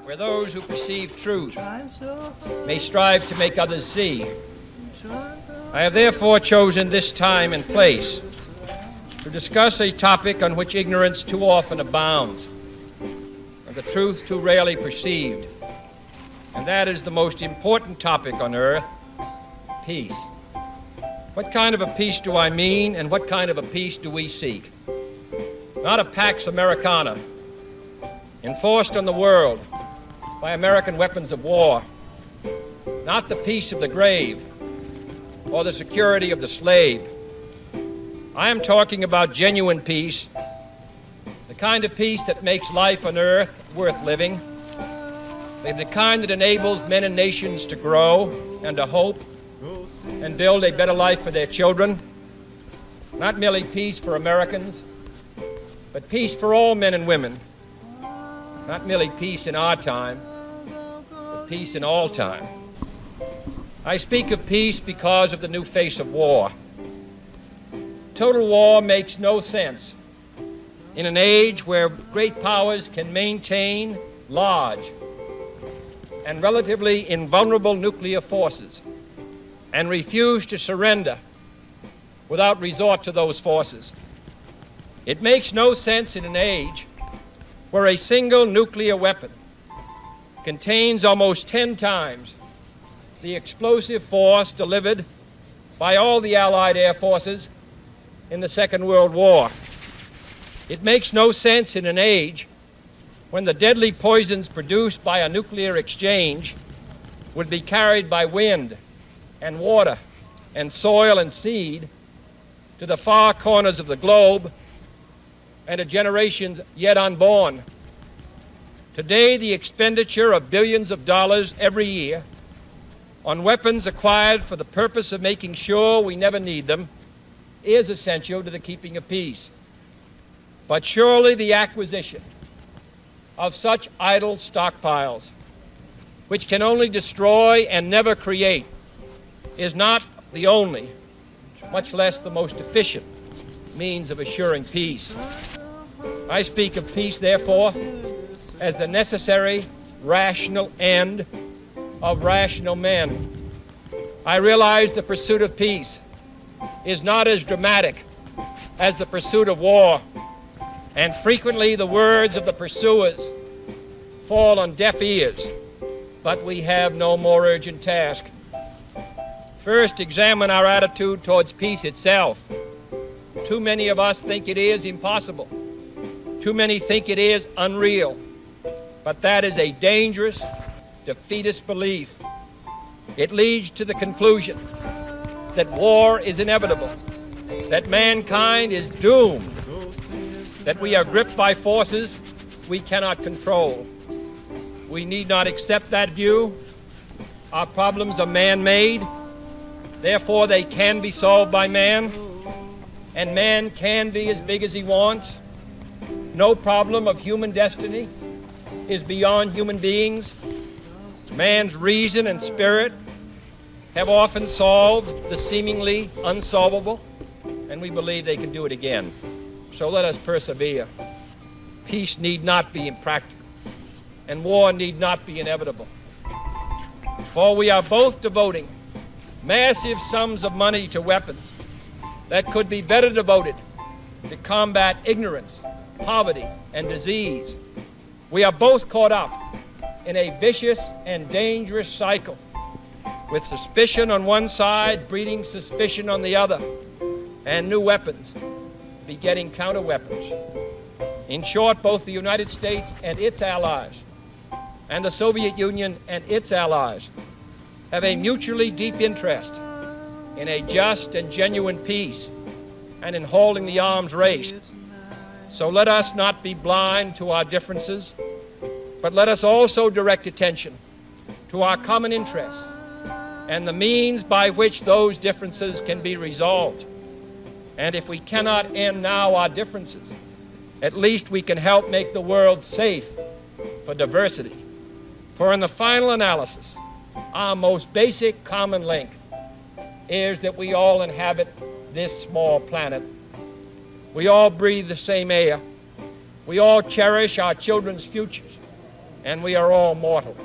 Where those who perceive truth may strive to make others see, I have therefore chosen this time and place to discuss a topic on which ignorance too often abounds, and the truth too rarely perceived, and that is the most important topic on earth: peace. What kind of a peace do I mean, and what kind of a peace do we seek? Not a Pax Americana, enforced on the world by American weapons of war, not the peace of the grave or the security of the slave. I am talking about genuine peace, the kind of peace that makes life on earth worth living, the kind that enables men and nations to grow and to hope and build a better life for their children. Not merely peace for Americans, but peace for all men and women. Not merely peace in our time, but peace in all time. I speak of peace because of the new face of war. Total war makes no sense in an age where great powers can maintain large and relatively invulnerable nuclear forces and refuse to surrender without resort to those forces. It makes no sense in an age where a single nuclear weapon contains almost 10 times the explosive force delivered by all the Allied air forces in the Second World War. It makes no sense in an age when the deadly poisons produced by a nuclear exchange would be carried by wind and water and soil and seed to the far corners of the globe and to generations yet unborn. Today, the expenditure of billions of dollars every year on weapons acquired for the purpose of making sure we never need them is essential to the keeping of peace. But surely the acquisition of such idle stockpiles, which can only destroy and never create, is not the only, much less the most efficient, means of assuring peace. I speak of peace, therefore, as the necessary, rational end of rational men. I realize the pursuit of peace is not as dramatic as the pursuit of war, and frequently the words of the pursuers fall on deaf ears, but we have no more urgent task. First, examine our attitude towards peace itself. Too many of us think it is impossible. Too many think it is unreal. But that is a dangerous, defeatist belief. It leads to the conclusion that war is inevitable, that mankind is doomed, that we are gripped by forces we cannot control. We need not accept that view. Our problems are man-made, therefore they can be solved by man, and man can be as big as he wants. No problem of human destiny is beyond human beings. Man's reason and spirit have often solved the seemingly unsolvable, and we believe they can do it again. So let us persevere. Peace need not be impractical, and war need not be inevitable. For we are both devoting massive sums of money to weapons that could be better devoted to combat ignorance, poverty, and disease. We are both caught up in a vicious and dangerous cycle, with suspicion on one side breeding suspicion on the other, and new weapons begetting counter-weapons. In short, both the United States and its allies, and the Soviet Union and its allies, have a mutually deep interest in a just and genuine peace and in holding the arms race. So let us not be blind to our differences, but let us also direct attention to our common interests and the means by which those differences can be resolved. And if we cannot end now our differences, at least we can help make the world safe for diversity. For in the final analysis, our most basic common link is that we all inhabit this small planet. We all breathe the same air. We all cherish our children's futures, and we are all mortal.